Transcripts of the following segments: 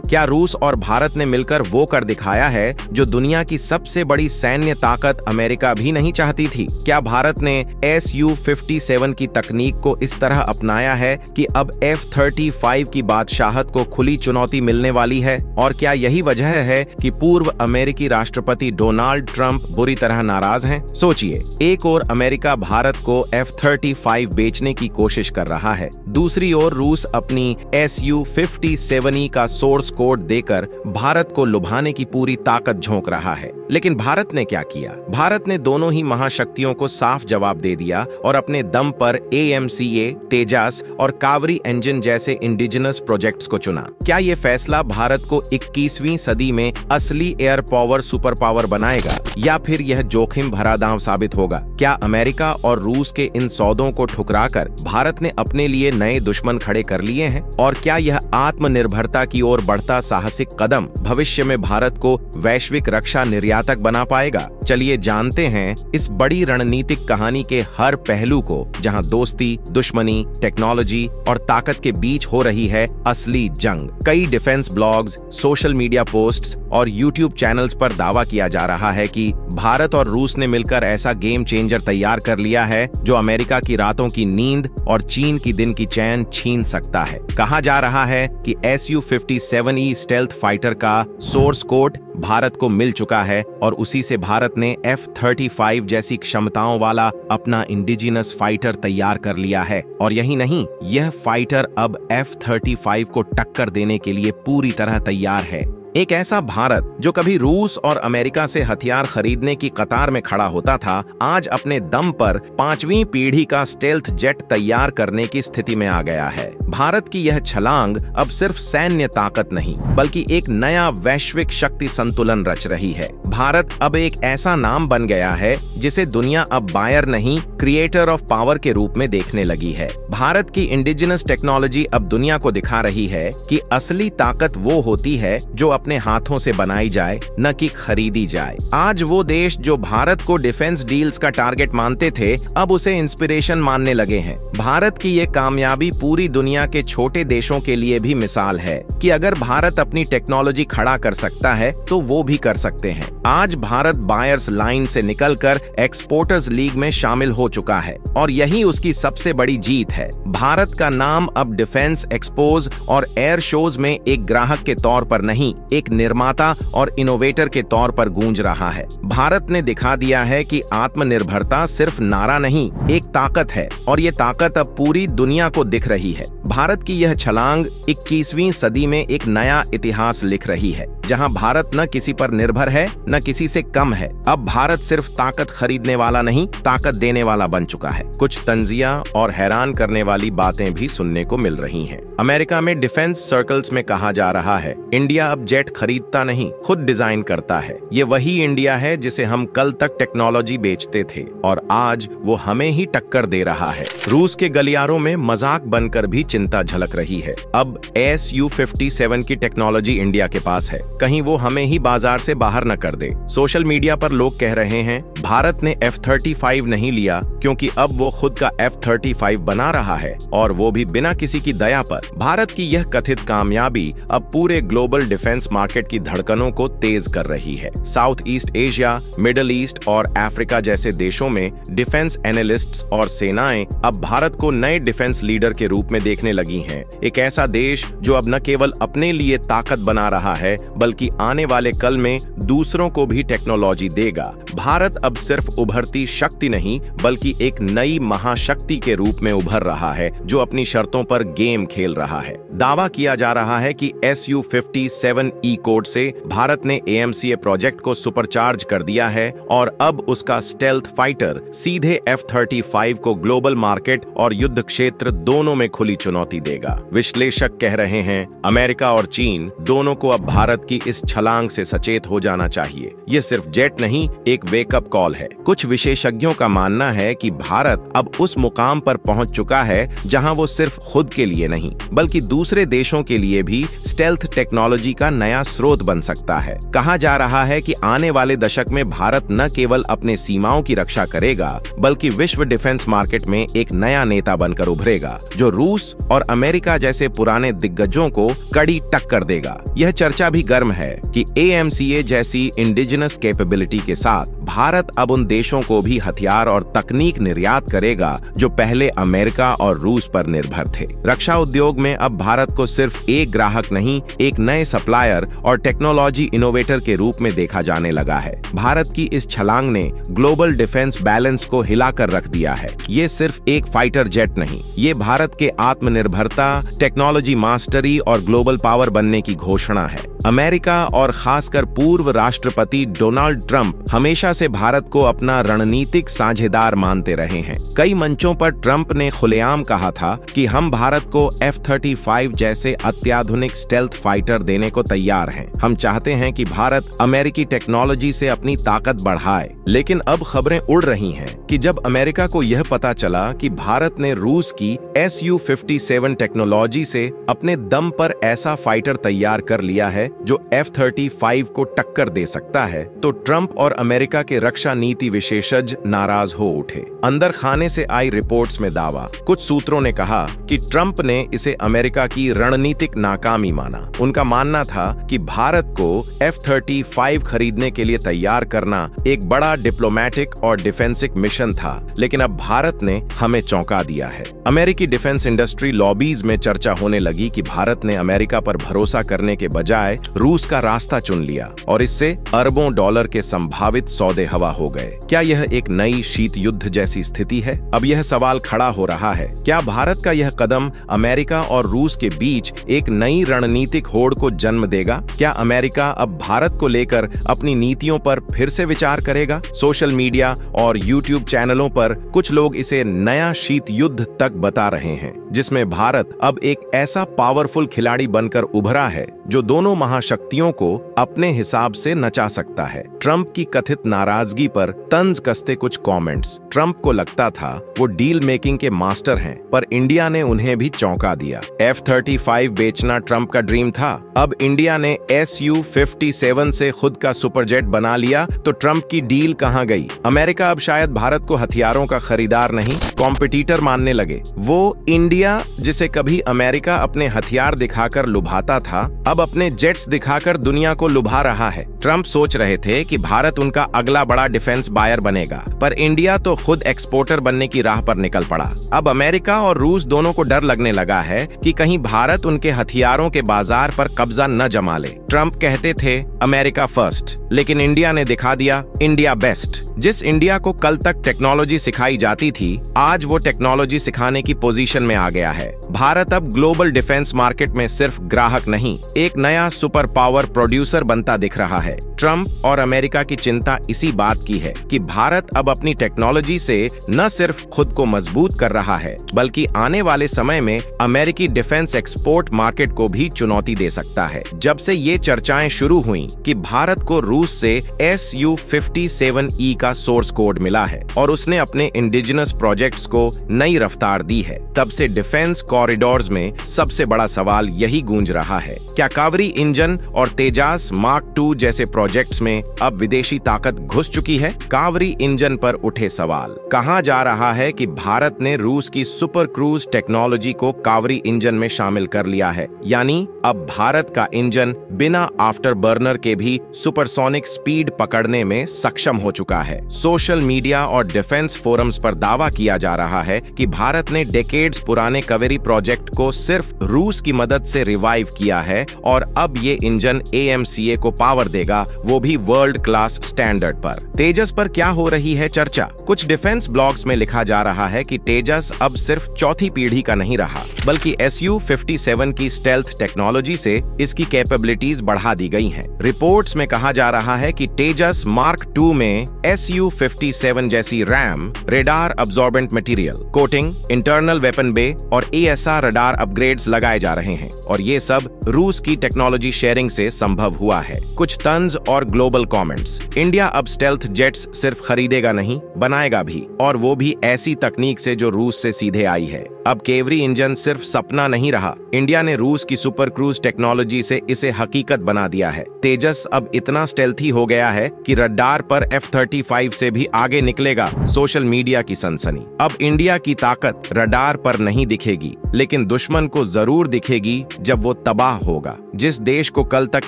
क्या रूस और भारत ने मिलकर वो कर दिखाया है जो दुनिया की सबसे बड़ी सैन्य ताकत अमेरिका भी नहीं चाहती थी? क्या भारत ने Su-57 की तकनीक को इस तरह अपनाया है कि अब F-35 की बादशाहत को खुली चुनौती मिलने वाली है? और क्या यही वजह है कि पूर्व अमेरिकी राष्ट्रपति डोनाल्ड ट्रंप बुरी तरह नाराज हैं? सोचिए, एक ओर अमेरिका भारत को F-35 बेचने की कोशिश कर रहा है, दूसरी ओर रूस अपनी Su-57 का सोर्स कोड देकर भारत को लुभाने की पूरी ताकत झोंक रहा है। लेकिन भारत ने क्या किया? भारत ने दोनों ही महाशक्तियों को साफ जवाब दे दिया और अपने दम पर AMCA, तेजास और कावेरी इंजन जैसे इंडिजिनस प्रोजेक्ट्स को चुना। क्या ये फैसला भारत को 21वीं सदी में असली एयर पावर सुपर पावर बनाएगा या फिर यह जोखिम भरा दांव साबित होगा? क्या अमेरिका और रूस के इन सौदों को ठुकराकर भारत ने अपने लिए नए दुश्मन खड़े कर लिए हैं? और क्या यह आत्मनिर्भरता की ओर बढ़ता साहसिक कदम भविष्य में भारत को वैश्विक रक्षा निर्यातक बना पाएगा? चलिए जानते हैं इस बड़ी रणनीतिक कहानी के हर पहलू को, जहां दोस्ती, दुश्मनी, टेक्नोलॉजी और ताकत के बीच हो रही है असली जंग। कई defence blogs, social media posts और यूट्यूब चैनल्स पर दावा किया जा रहा है कि भारत और रूस ने मिलकर ऐसा गेम चेंजर तैयार कर लिया है जो अमेरिका की रातों की नींद और चीन की दिन की चैन छीन सकता है। कहा जा रहा है कि Su-57E स्टेल्थ फाइटर का सोर्स कोड भारत को मिल चुका है और उसी से भारत ने F-35 जैसी क्षमताओं वाला अपना इंडिजिनस फाइटर तैयार कर लिया है। और यही नहीं, यह फाइटर अब F-35 को टक्कर देने के लिए पूरी तरह तैयार है। एक ऐसा भारत जो कभी रूस और अमेरिका से हथियार खरीदने की कतार में खड़ा होता था, आज अपने दम पर 5वीं पीढ़ी का स्टेल्थ जेट तैयार करने की स्थिति में आ गया है। भारत की यह छलांग अब सिर्फ सैन्य ताकत नहीं, बल्कि एक नया वैश्विक शक्ति संतुलन रच रही है। भारत अब एक ऐसा नाम बन गया है जिसे दुनिया अब बायर नहीं, क्रिएटर ऑफ पावर के रूप में देखने लगी है। भारत की इंडिजिनस टेक्नोलॉजी अब दुनिया को दिखा रही है कि असली ताकत वो होती है जो अपने हाथों से बनाई जाए, न कि खरीदी जाए। आज वो देश जो भारत को डिफेंस डील्स का टारगेट मानते थे, अब उसे इंस्पिरेशन मानने लगे हैं। भारत की ये कामयाबी पूरी दुनिया के छोटे देशों के लिए भी मिसाल है कि अगर भारत अपनी टेक्नोलॉजी खड़ा कर सकता है तो वो भी कर सकते हैं। आज भारत बायर्स लाइन से निकलकर एक्सपोर्टर्स लीग में शामिल हो चुका है और यही उसकी सबसे बड़ी जीत है। भारत का नाम अब डिफेंस एक्सपोज और एयर शोज में एक ग्राहक के तौर पर नहीं, एक निर्माता और इनोवेटर के तौर पर गूंज रहा है। भारत ने दिखा दिया है कि आत्मनिर्भरता सिर्फ नारा नहीं, एक ताकत है और ये ताकत अब पूरी दुनिया को दिख रही है। भारत की यह छलांग 21वीं सदी में एक नया इतिहास लिख रही है, जहां भारत न किसी पर निर्भर है, न किसी से कम है। अब भारत सिर्फ ताकत खरीदने वाला नहीं, ताकत देने वाला बन चुका है। कुछ तंजिया और हैरान करने वाली बातें भी सुनने को मिल रही हैं। अमेरिका में डिफेंस सर्कल्स में कहा जा रहा है, इंडिया अब जेट खरीदता नहीं, खुद डिजाइन करता है। ये वही इंडिया है जिसे हम कल तक टेक्नोलॉजी बेचते थे और आज वो हमें ही टक्कर दे रहा है। रूस के गलियारों में मजाक बनकर भी चिंता झलक रही है। अब Su-57 की टेक्नोलॉजी इंडिया के पास है, कहीं वो हमें ही बाजार से बाहर न कर दे। सोशल मीडिया पर लोग कह रहे हैं भारत ने F-35 नहीं लिया क्योंकि अब वो खुद का F-35 बना रहा है और वो भी बिना किसी की दया पर। भारत की यह कथित कामयाबी अब पूरे ग्लोबल डिफेंस मार्केट की धड़कनों को तेज कर रही है। South east Asia, middle east और अफ्रीका जैसे देशों में डिफेंस एनालिस्ट्स और सेनाएं अब भारत को नए डिफेंस लीडर के रूप में देखने लगी हैं। एक ऐसा देश जो अब न केवल अपने लिए ताकत बना रहा है, बल्कि आने वाले कल में दूसरों को भी टेक्नोलॉजी देगा। भारत अब सिर्फ उभरती शक्ति नहीं, बल्कि एक नई महाशक्ति के रूप में उभर रहा है जो अपनी शर्तों पर गेम खेल रहा है। दावा किया जा रहा है कि Su-57E कोड से भारत ने AMCA प्रोजेक्ट को सुपरचार्ज कर दिया है और अब उसका स्टेल्थ फाइटर सीधे F-35 को ग्लोबल मार्केट और युद्ध क्षेत्र दोनों में खुली चुनौती देगा। विश्लेषक कह रहे हैं अमेरिका और चीन दोनों को अब भारत की इस छलांग से सचेत हो जाना चाहिए। ये सिर्फ जेट नहीं, एक वेकअप कॉल है। कुछ विशेषज्ञों का मानना है कि भारत अब उस मुकाम पर पहुंच चुका है जहां वो सिर्फ खुद के लिए नहीं, बल्कि दूसरे देशों के लिए भी स्टेल्थ टेक्नोलॉजी का नया स्रोत बन सकता है। कहा जा रहा है कि आने वाले दशक में भारत न केवल अपने सीमाओं की रक्षा करेगा, बल्कि विश्व डिफेंस मार्केट में एक नया नेता बनकर उभरेगा जो रूस और अमेरिका जैसे पुराने दिग्गजों को कड़ी टक्कर देगा। यह चर्चा भी गर्म है कि AMCA जैसी इंडिजिनस कैपेबिलिटी के साथ भारत अब उन देशों को भी हथियार और तकनीक निर्यात करेगा जो पहले अमेरिका और रूस पर निर्भर थे। रक्षा उद्योग में अब भारत को सिर्फ एक ग्राहक नहीं, एक नए सप्लायर और टेक्नोलॉजी इनोवेटर के रूप में देखा जाने लगा है। भारत की इस छलांग ने ग्लोबल डिफेंस बैलेंस को हिलाकर रख दिया है। ये सिर्फ एक फाइटर जेट नहीं, ये भारत के आत्मनिर्भरता, टेक्नोलॉजी मास्टरी और ग्लोबल पावर बनने की घोषणा है। अमेरिका और खासकर पूर्व राष्ट्रपति डोनाल्ड ट्रंप हमेशा से भारत को अपना रणनीतिक साझेदार मानते रहे हैं। कई मंचों पर ट्रंप ने खुलेआम कहा था कि हम भारत को F-35 जैसे अत्याधुनिक स्टेल्थ फाइटर देने को तैयार हैं। हम चाहते हैं कि भारत अमेरिकी टेक्नोलॉजी से अपनी ताकत बढ़ाए। लेकिन अब खबरें उड़ रही हैं कि जब अमेरिका को यह पता चला कि भारत ने रूस की Su-57 टेक्नोलॉजी से अपने दम पर ऐसा फाइटर तैयार कर लिया है जो F-35 को टक्कर दे सकता है, तो ट्रंप और अमेरिका के रक्षा नीति विशेषज्ञ नाराज हो उठे। अंदर खाने से आई रिपोर्ट्स में दावा, कुछ सूत्रों ने कहा कि ट्रंप ने इसे अमेरिका की रणनीतिक नाकामी माना। उनका मानना था कि भारत को F-35 खरीदने के लिए तैयार करना एक बड़ा डिप्लोमेटिक और डिफेंसिव मिशन था, लेकिन अब भारत ने हमें चौंका दिया है। अमेरिकी डिफेंस इंडस्ट्री लॉबीज में चर्चा होने लगी कि भारत ने अमेरिका पर भरोसा करने के बजाय रूस का रास्ता चुन लिया और इससे अरबों डॉलर के संभावित सौदे हवा हो गए। क्या यह एक नई शीत युद्ध जैसी स्थिति है? अब यह सवाल खड़ा हो रहा है, क्या भारत का यह कदम अमेरिका और रूस के बीच एक नई रणनीतिक होड़ को जन्म देगा? क्या अमेरिका अब भारत को लेकर अपनी नीतियों पर फिर से विचार करेगा? सोशल मीडिया और यूट्यूब चैनलों पर कुछ लोग इसे नया शीत युद्ध तक बता रहे हैं, जिसमें भारत अब एक ऐसा पावरफुल खिलाड़ी बनकर उभरा है जो दोनों महाशक्तियों को अपने हिसाब से नचा सकता है। ट्रंप की कथित नाराजगी पर तंज कसते कुछ कमेंट्स। ट्रंप को लगता था वो डील मेकिंग के मास्टर हैं, पर इंडिया ने उन्हें भी चौंका दिया। F-35 बेचना ट्रंप का ड्रीम था, अब इंडिया ने Su-57 से खुद का सुपरजेट बना लिया, तो ट्रंप की डील कहां गई? अमेरिका अब शायद भारत को हथियारों का खरीदार नहीं, कॉम्पिटिटर मानने लगे। वो इंडिया जिसे कभी अमेरिका अपने हथियार दिखाकर लुभाता था, अब अपने जेट्स दिखाकर दुनिया को लुभा रहा है। ट्रंप सोच रहे थे कि भारत उनका अगला बड़ा डिफेंस बायर बनेगा, पर इंडिया तो खुद एक्सपोर्टर बनने की राह पर निकल पड़ा। अब अमेरिका और रूस दोनों को डर लगने लगा है कि कहीं भारत उनके हथियारों के बाजार पर कब्जा न जमा ले। ट्रंप कहते थे अमेरिका फर्स्ट, लेकिन इंडिया ने दिखा दिया इंडिया बेस्ट। जिस इंडिया को कल तक टेक्नोलॉजी सिखाई जाती थी, आज वो टेक्नोलॉजी सिखाने की पोजीशन में आ गया है। भारत अब ग्लोबल डिफेंस मार्केट में सिर्फ ग्राहक नहीं, एक नया सुपर पावर प्रोड्यूसर बनता दिख रहा है। ट्रंप और अमेरिका की चिंता इसी बात की है कि भारत अब अपनी टेक्नोलॉजी से न सिर्फ खुद को मजबूत कर रहा है, बल्कि आने वाले समय में अमेरिकी डिफेंस एक्सपोर्ट मार्केट को भी चुनौती दे सकता है। जब से ये चर्चाएं शुरू हुई कि भारत को रूस से Su-57E का सोर्स कोड मिला है और उसने अपने इंडिजिनस प्रोजेक्ट्स को नई रफ्तार दी है, तब से डिफेंस कॉरिडोर्स में सबसे बड़ा सवाल यही गूंज रहा है, क्या कावेरी इंजन और तेजास मार्क 2 जैसे प्रोजेक्ट्स में अब विदेशी ताकत घुस चुकी है? कावेरी इंजन पर उठे सवाल। कहा जा रहा है कि भारत ने रूस की सुपर क्रूज टेक्नोलॉजी को कावेरी इंजन में शामिल कर लिया है, यानी अब भारत का इंजन बिना आफ्टर बर्नर के भी सुपरसोनिक स्पीड पकड़ने में सक्षम हो चुका है। सोशल मीडिया और डिफेंस फोरम्स पर दावा किया जा रहा है कि भारत ने डेकेड्स पुराने कावेरी प्रोजेक्ट को सिर्फ रूस की मदद से रिवाइव किया है और अब ये इंजन AMCA को पावर देगा, वो भी वर्ल्ड क्लास स्टैंडर्ड पर। तेजस पर क्या हो रही है चर्चा? कुछ डिफेंस ब्लॉग्स में लिखा जा रहा है कि तेजस अब सिर्फ चौथी पीढ़ी का नहीं रहा, बल्कि Su-57 की स्टेल्थ टेक्नोलॉजी से इसकी कैपेबिलिटीज बढ़ा दी गई हैं। रिपोर्ट्स में कहा जा रहा है कि तेजस मार्क 2 में Su-57 जैसी RAM, radar absorbent material, coating, internal weapon bay और ASR रडार अपग्रेड्स लगाए जा रहे हैं और ये सब रूस की टेक्नोलॉजी शेयरिंग से संभव हुआ है। कुछ तंज और ग्लोबल कमेंट्स। इंडिया अब स्टेल्थ जेट्स सिर्फ खरीदेगा नहीं, बनाएगा भी, और वो भी ऐसी तकनीक से जो रूस से सीधे आई है। अब केवरी इंजन सिर्फ सपना नहीं रहा, इंडिया ने रूस की सुपर क्रूज टेक्नोलॉजी से इसे हकीकत बना दिया है। तेजस अब इतना स्टेल्थी हो गया है कि रडार पर F-35 से भी आगे निकलेगा। सोशल मीडिया की सनसनी। अब इंडिया की ताकत रडार पर नहीं दिखेगी, लेकिन दुश्मन को जरूर दिखेगी जब वो तबाह होगा। जिस देश को कल तक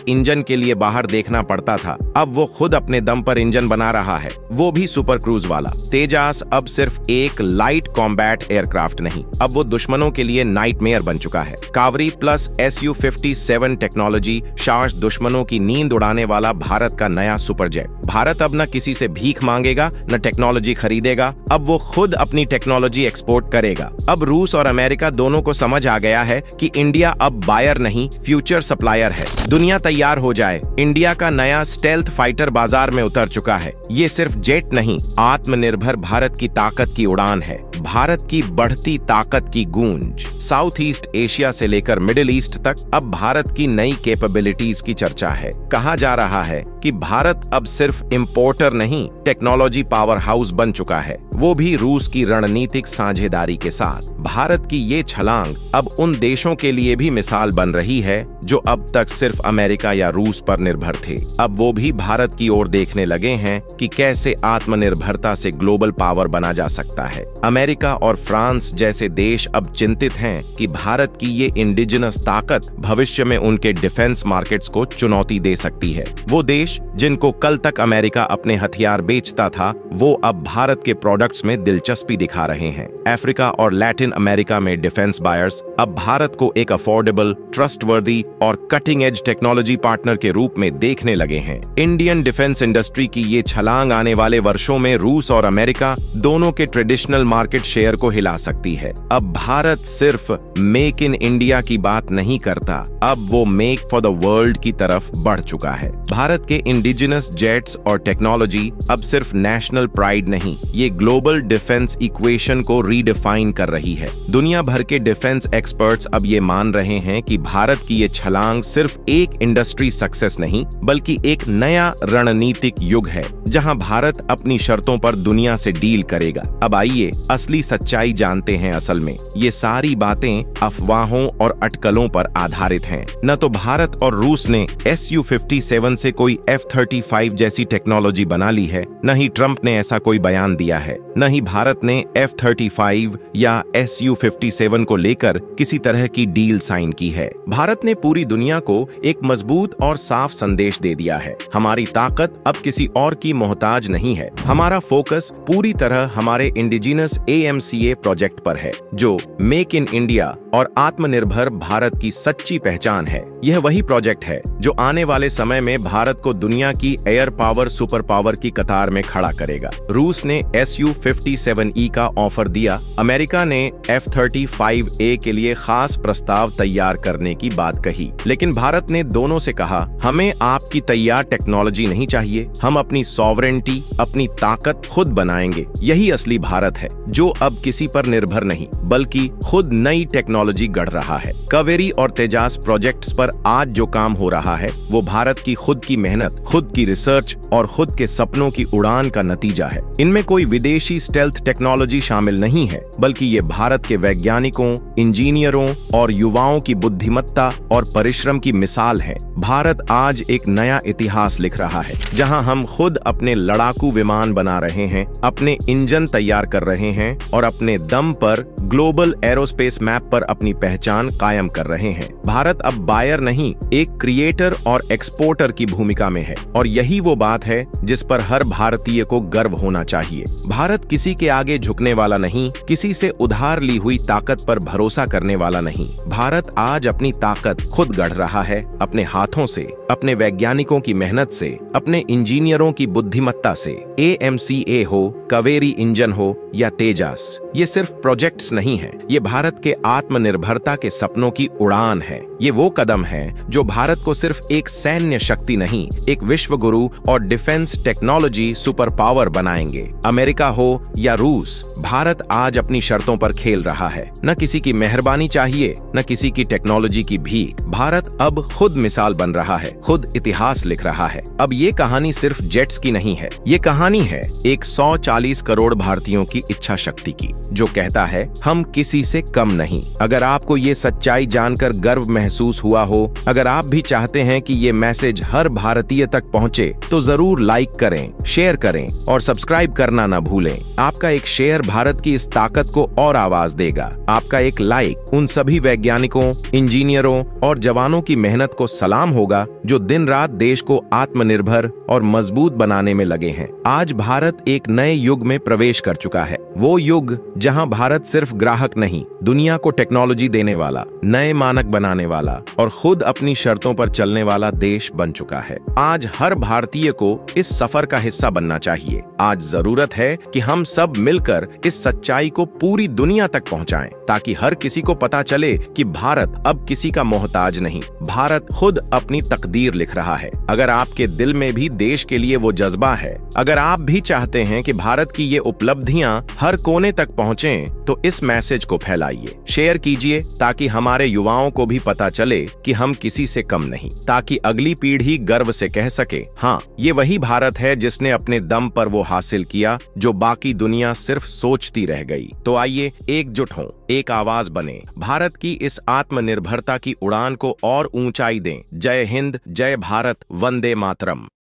इंजन के लिए बाहर देखना पड़ता था, अब वो खुद अपने दम पर इंजन बना रहा है, वो भी सुपर क्रूज वाला। तेजास अब सिर्फ एक लाइट कॉम्बैट एयरक्राफ्ट नहीं, अब वो दुश्मनों के लिए नाइटमेयर बन चुका है। कावरी प्लस Su-57 टेक्नोलॉजी शार्स दुश्मनों की नींद उड़ाने वाला भारत का नया सुपर जेट। भारत अब न किसी से भीख मांगेगा, न टेक्नोलॉजी खरीदेगा, अब वो खुद अपनी टेक्नोलॉजी एक्सपोर्ट करेगा। अब रूस और अमेरिका दोनों को समझ आ गया है कि इंडिया अब बायर नहीं, फ्यूचर सप्लायर है। दुनिया तैयार हो जाए, इंडिया का नया स्टेल्थ फाइटर बाजार में उतर चुका है। ये सिर्फ जेट नहीं, आत्मनिर्भर भारत की ताकत की उड़ान है, भारत की बढ़ती ताकत की गूंज। साउथ ईस्ट एशिया से लेकर मिडिल ईस्ट तक अब भारत की नई कैपेबिलिटीज की चर्चा है। कहा जा रहा है कि भारत अब सिर्फ इंपोर्टर नहीं, टेक्नोलॉजी पावर हाउस बन चुका है, वो भी रूस की रणनीतिक साझेदारी के साथ। भारत की ये छलांग अब उन देशों के लिए भी मिसाल बन रही है जो अब तक सिर्फ अमेरिका या रूस पर निर्भर थे। अब वो भी भारत की ओर देखने लगे हैं कि कैसे आत्मनिर्भरता से ग्लोबल पावर बना जा सकता है। अमेरिका और फ्रांस जैसे देश अब चिंतित हैं कि भारत की ये इंडिजिनस ताकत भविष्य में उनके डिफेंस मार्केट्स को चुनौती दे सकती है। वो देश जिनको कल तक अमेरिका अपने हथियार बेचता था, वो अब भारत के प्रोडक्ट्स में दिलचस्पी दिखा रहे हैं। अफ्रीका और लैटिन अमेरिका में डिफेंस बायर्स अब भारत को एक अफोर्डेबल, ट्रस्टवर्दी और कटिंग एज टेक्नोलॉजी पार्टनर के रूप में देखने लगे हैं। इंडियन डिफेंस इंडस्ट्री की ये छलांग आने वाले वर्षों में रूस और अमेरिका दोनों के ट्रेडिशनल मार्केट शेयर को हिला सकती है। अब भारत सिर्फ मेक इन इंडिया की बात नहीं करता, अब वो मेक फॉर द वर्ल्ड की तरफ बढ़ चुका है। भारत के इंडिजिनस जेट्स और टेक्नोलॉजी अब सिर्फ नेशनल प्राइड नहीं, ये ग्लोबल डिफेंस इक्वेशन को रीडिफाइन कर रही है। दुनिया भर के डिफेंस एक्सपर्ट्स अब ये मान रहे हैं कि भारत की ये छलांग सिर्फ एक इंडस्ट्री सक्सेस नहीं, बल्कि एक नया रणनीतिक युग है, जहां भारत अपनी शर्तों पर दुनिया से डील करेगा। अब आइए असली सच्चाई जानते हैं। असल में ये सारी बातें अफवाहों और अटकलों पर आधारित हैं। न तो भारत और रूस ने Su-57 से कोई F-35 जैसी टेक्नोलॉजी बना ली है, न ही ट्रंप ने ऐसा कोई बयान दिया है, न ही भारत ने F-35 या Su-57 को लेकर किसी तरह की डील साइन की है। भारत ने पूरी दुनिया को एक मजबूत और साफ संदेश दे दिया है, हमारी ताकत अब किसी और की मोहताज नहीं है। हमारा फोकस पूरी तरह हमारे इंडिजिनस AMCA प्रोजेक्ट पर है, जो मेक इन इंडिया और आत्मनिर्भर भारत की सच्ची पहचान है। यह वही प्रोजेक्ट है जो आने वाले समय में भारत को दुनिया की एयर पावर सुपर पावर की कतार में खड़ा करेगा। रूस ने Su-57E का ऑफर दिया, अमेरिका ने F-35A के लिए खास प्रस्ताव तैयार करने की बात कही, लेकिन भारत ने दोनों से कहा, हमें आपकी तैयार टेक्नोलॉजी नहीं चाहिए, हम अपनी सॉवरेंटी, अपनी ताकत खुद बनाएंगे। यही असली भारत है, जो अब किसी पर निर्भर नहीं, बल्कि खुद नई टेक्नोलॉजी गढ़ रहा है। कावेरी और तेजास प्रोजेक्ट्स पर आज जो काम हो रहा है, वो भारत की खुद की मेहनत, खुद की रिसर्च और खुद के सपनों की उड़ान का नतीजा है। इनमें कोई विदेशी स्टेल्थ टेक्नोलॉजी शामिल नहीं है, बल्कि ये भारत के वैज्ञानिकों, इंजीनियरों और युवाओं की बुद्धिमत्ता और परिश्रम की मिसाल है। भारत आज एक नया इतिहास लिख रहा है, जहां हम खुद अपने लड़ाकू विमान बना रहे हैं, अपने इंजन तैयार कर रहे हैं और अपने दम पर ग्लोबल एरोस्पेस मैप पर अपनी पहचान कायम कर रहे हैं। भारत अब बायर नहीं, एक क्रिएटर और एक्सपोर्टर की भूमिका में है, और यही वो बात है जिस पर हर भारतीय को गर्व होना चाहिए। भारत किसी के आगे झुकने वाला नहीं, किसी से उधार ली हुई ताकत पर भरोसा करने वाला नहीं। भारत आज अपनी ताकत खुद गढ़ रहा है, अपने हाथों से, अपने वैज्ञानिकों की मेहनत से, अपने इंजीनियरों की बुद्धिमत्ता से। AMCA हो, कावेरी इंजन हो या तेजास, ये सिर्फ प्रोजेक्ट्स नहीं है, ये भारत के आत्मनिर्भरता के सपनों की उड़ान है। ये वो कदम है जो भारत को सिर्फ एक सैन्य शक्ति नहीं, एक विश्व गुरु और डिफेंस टेक्नोलॉजी सुपर पावर बनाएंगे। अमेरिका हो या रूस, भारत आज अपनी शर्तों पर खेल रहा है। न किसी की मेहरबानी चाहिए, न किसी की टेक्नोलॉजी की भीख। भारत अब खुद मिसाल बन रहा है, खुद इतिहास लिख रहा है। अब ये कहानी सिर्फ जेट्स की नहीं है, ये कहानी है एक 140 करोड़ भारतीयों की इच्छा शक्ति की, जो कहता है हम किसी से कम नहीं। अगर आपको ये सच्चाई जानकर गर्व महसूस हुआ हो, अगर आप भी चाहते हैं कि ये मैसेज हर भारतीय तक पहुंचे, तो जरूर लाइक करें, शेयर करें और सब्सक्राइब करना न भूलें। आपका एक शेयर भारत की इस ताकत को और आवाज देगा। आपका एक लाइक उन सभी वैज्ञानिकों, इंजीनियरों और जवानों की मेहनत को सलाम होगा जो दिन रात देश को आत्मनिर्भर और मजबूत बनाने में लगे हैं। आज भारत एक नए युग में प्रवेश कर चुका है, वो युग जहां भारत सिर्फ ग्राहक नहीं, दुनिया को टेक्नोलॉजी देने वाला, नए मानक बनाने वाला और खुद अपनी शर्तों पर चलने वाला देश बन चुका है। आज हर भारतीय को इस सफर का हिस्सा बनना चाहिए। आज जरूरत है कि हम सब मिलकर इस सच्चाई को पूरी दुनिया तक पहुंचाएं, ताकि हर किसी को पता चले कि भारत अब किसी का मोहताज नहीं, भारत खुद अपनी तकदीर लिख रहा है। अगर आपके दिल में भी देश के लिए वो जज्बा है, अगर आप भी चाहते हैं कि भारत की ये उपलब्धियां हर कोने तक पहुंचें, तो इस मैसेज को फैलाइए, शेयर कीजिए, ताकि हमारे युवाओं को भी पता चले कि हम किसी से कम नहीं, ताकि अगली पीढ़ी गर्व से कह सके, हाँ, ये वही भारत है जिसने अपने दम पर वो हासिल किया जो बाकी दुनिया सिर्फ सोचती रह गई। तो आइए एकजुट हों, एक आवाज बने, भारत की इस आत्मनिर्भरता की उड़ान को और ऊंचाई दें। जय हिंद, जय भारत, वंदे मातरम।